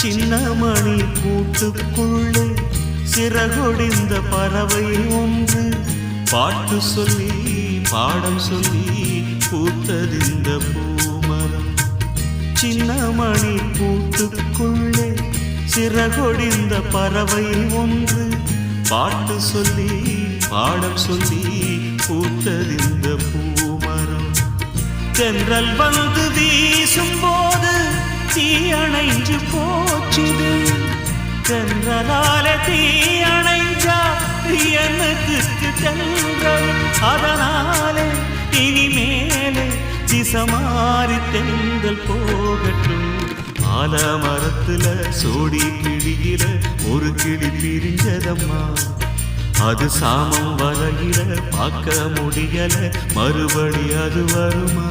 சின்னமணி கூட்டுக்குள்ளே சிறகொடிந்த பறவை ஒன்று பாட்டு சொல்லி பாடம் சொல்லி பூத்ததிந்த பூமரம். சின்னமணி கூட்டுக்குள்ளே சிறகொடிந்த பறவை ஒன்று பாட்டு சொல்லி பாடம் சொல்லி பூத்ததிந்த பூமரம். தென்றல் வந்து வீசும் போது தீ அணைஞ்சு போச்சுது. தென்றலால தீ அணைஞ்சா எனக்கு தென்றல். அதனாலே இனிமேலே திசமாறி தென்றல் போகட்டும். ஆலமரத்துல சோடி கிளியில ஒரு கிளி பிரிஞ்சதம்மா. அது சாமம் வரையில பார்க்க முடியல, மறுபடி அது வருமா?